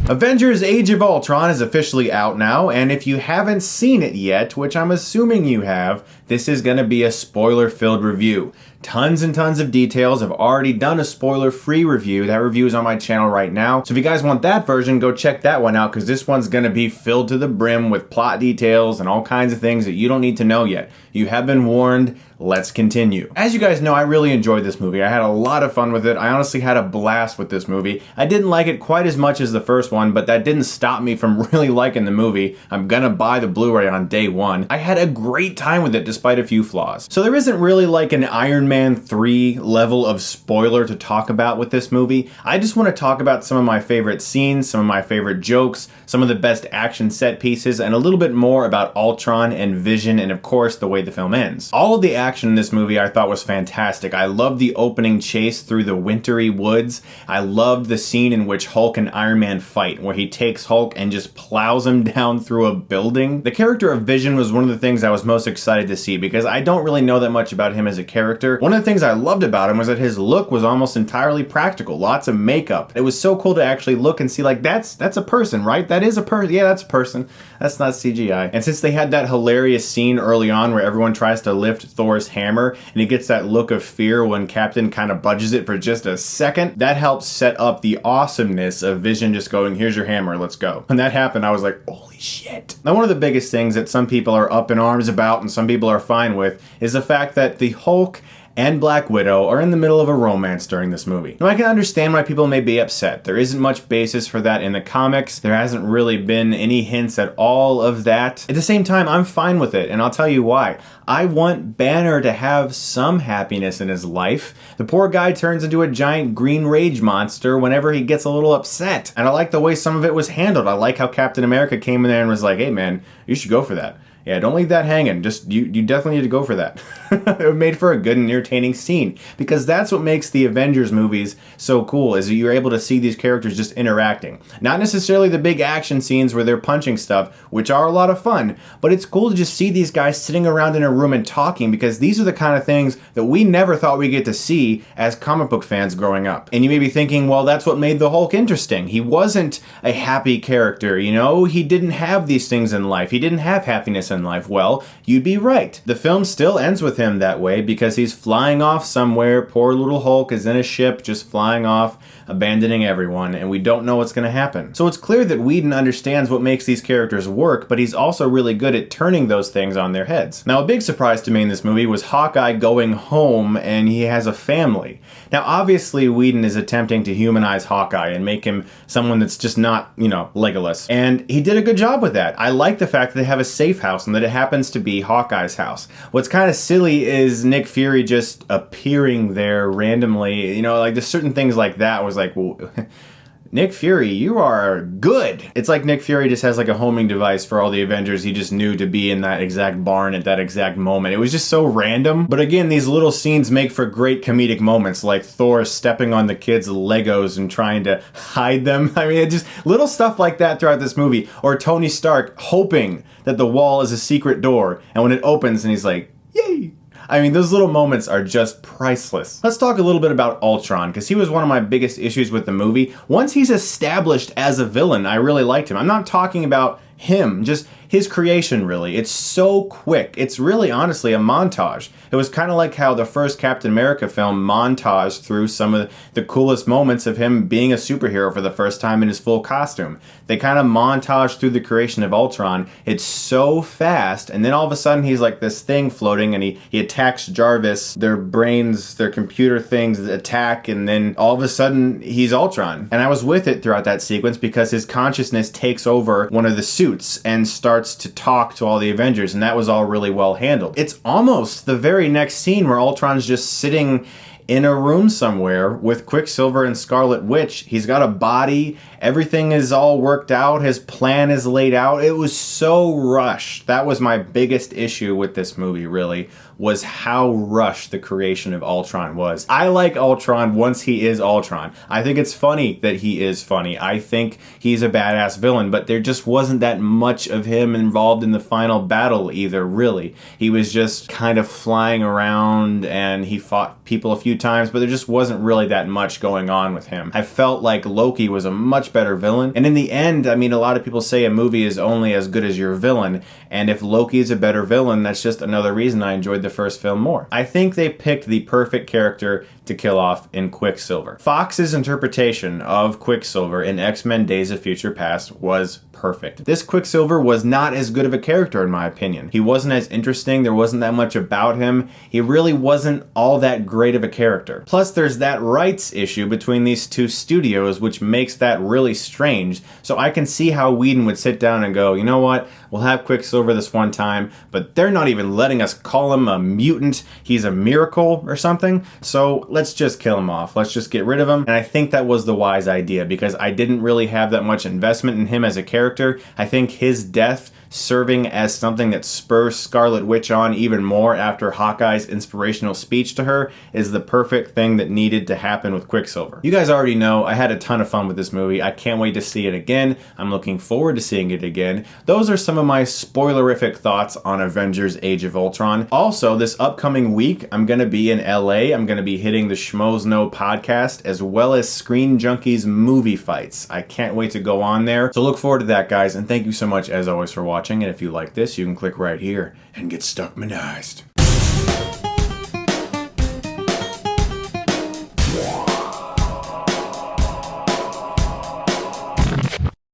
Avengers Age of Ultron is officially out now, and if you haven't seen it yet, which I'm assuming you have, this is going to be a spoiler-filled review. Tons and tons of details. I've already done a spoiler-free review. That review is on my channel right now. So if you guys want that version, go check that one out, because this one's going to be filled to the brim with plot details and all kinds of things that you don't need to know yet. You have been warned. Let's continue. As you guys know, I really enjoyed this movie. I had a lot of fun with it. I honestly had a blast with this movie. I didn't like it quite as much as the first one, but that didn't stop me from really liking the movie. I'm gonna buy the Blu-ray on day one. I had a great time with it despite a few flaws. So there isn't really like an Iron Man 3 level of spoiler to talk about with this movie. I just want to talk about some of my favorite scenes, some of my favorite jokes, some of the best action set pieces, and a little bit more about Ultron and Vision, and of course the way the film ends. All of the action in this movie I thought was fantastic. I loved the opening chase through the wintry woods. I loved the scene in which Hulk and Iron Man fight, where he takes Hulk and just plows him down through a building. The character of Vision was one of the things I was most excited to see, because I don't really know that much about him as a character. One of the things I loved about him was that his look was almost entirely practical. Lots of makeup. It was so cool to actually look and see, like, that's a person, right? That is a person. Yeah, that's a person. That's not CGI. And since they had that hilarious scene early on where everyone tries to lift Thor's hammer and he gets that look of fear when Captain kind of budges it for just a second, that helps set up the awesomeness of Vision just going, here's your hammer, let's go. When that happened, I was like, holy shit. Now, one of the biggest things that some people are up in arms about and some people are fine with is the fact that the Hulk and Black Widow are in the middle of a romance during this movie. Now, I can understand why people may be upset. There isn't much basis for that in the comics. There hasn't really been any hints at all of that. At the same time, I'm fine with it, and I'll tell you why. I want Banner to have some happiness in his life. The poor guy turns into a giant green rage monster whenever he gets a little upset. And I like the way some of it was handled. I like how Captain America came in there and was like, hey man, you should go for that. Yeah, don't leave that hanging. Just, you definitely need to go for that. It made for a good and entertaining scene, because that's what makes the Avengers movies so cool, is that you're able to see these characters just interacting. Not necessarily the big action scenes where they're punching stuff, which are a lot of fun, but it's cool to just see these guys sitting around in a room and talking, because these are the kind of things that we never thought we'd get to see as comic book fans growing up. And you may be thinking, well, that's what made the Hulk interesting. He wasn't a happy character, you know? He didn't have these things in life. He didn't have happiness in life. Well, you'd be right. The film still ends with him that way, because he's flying off somewhere. Poor little Hulk is in a ship just flying off, abandoning everyone, and we don't know what's going to happen. So it's clear that Whedon understands what makes these characters work, but he's also really good at turning those things on their heads. Now, a big surprise to me in this movie was Hawkeye going home and he has a family. Now, obviously, Whedon is attempting to humanize Hawkeye and make him someone that's just not, you know, Legolas. And he did a good job with that. I like the fact that they have a safe house and that it happens to be Hawkeye's house. What's kind of silly is Nick Fury just appearing there randomly. You know, like there's certain things like that was like, well, Nick Fury, you are good. It's like Nick Fury just has like a homing device for all the Avengers. He just knew to be in that exact barn at that exact moment. It was just so random. But again, these little scenes make for great comedic moments, like Thor stepping on the kids' Legos and trying to hide them. I mean, it just little stuff like that throughout this movie. Or Tony Stark hoping that the wall is a secret door, and when it opens and he's like, yay. I mean, those little moments are just priceless. Let's talk a little bit about Ultron, because he was one of my biggest issues with the movie. Once he's established as a villain, I really liked him. I'm not talking about him, just his creation, really. It's so quick. It's really, honestly, a montage. It was kind of like how the first Captain America film montaged through some of the coolest moments of him being a superhero for the first time in his full costume. They kind of montaged through the creation of Ultron. It's so fast, and then all of a sudden he's like this thing floating, and he attacks Jarvis. Their brains, their computer things attack, and then all of a sudden he's Ultron. And I was with it throughout that sequence because his consciousness takes over one of the suits and starts to talk to all the Avengers, and that was all really well handled. It's almost the very next scene where Ultron's just sitting in a room somewhere with Quicksilver and Scarlet Witch. He's got a body. Everything is all worked out. His plan is laid out. It was so rushed. That was my biggest issue with this movie, really, was how rushed the creation of Ultron was. I like Ultron once he is Ultron. I think it's funny that he is funny. I think he's a badass villain, but there just wasn't that much of him involved in the final battle either, really. He was just kind of flying around and he fought people a few times, but there just wasn't really that much going on with him. I felt like Loki was a much better villain, and in the end, I mean, a lot of people say a movie is only as good as your villain, and if Loki is a better villain, that's just another reason I enjoyed the first film more. I think they picked the perfect character to kill off in Quicksilver. Fox's interpretation of Quicksilver in X-Men Days of Future Past was perfect. This Quicksilver was not as good of a character in my opinion. He wasn't as interesting, there wasn't that much about him, he really wasn't all that great of a character. Plus there's that rights issue between these two studios which makes that really strange, so I can see how Whedon would sit down and go, you know what, we'll have Quicksilver this one time, but they're not even letting us call him a mutant, he's a miracle or something, so let's just kill him off. Let's just get rid of him. And I think that was the wise idea because I didn't really have that much investment in him as a character. I think his death serving as something that spurs Scarlet Witch on even more after Hawkeye's inspirational speech to her is the perfect thing that needed to happen with Quicksilver. You guys already know I had a ton of fun with this movie. I can't wait to see it again. I'm looking forward to seeing it again. Those are some of my spoilerific thoughts on Avengers Age of Ultron. Also, this upcoming week, I'm going to be in LA. I'm going to be hitting the Schmoes Know podcast as well as Screen Junkies movie fights. I can't wait to go on there. So look forward to that, guys, and thank you so much as always for watching. And if you like this, you can click right here and get Stuckmanized.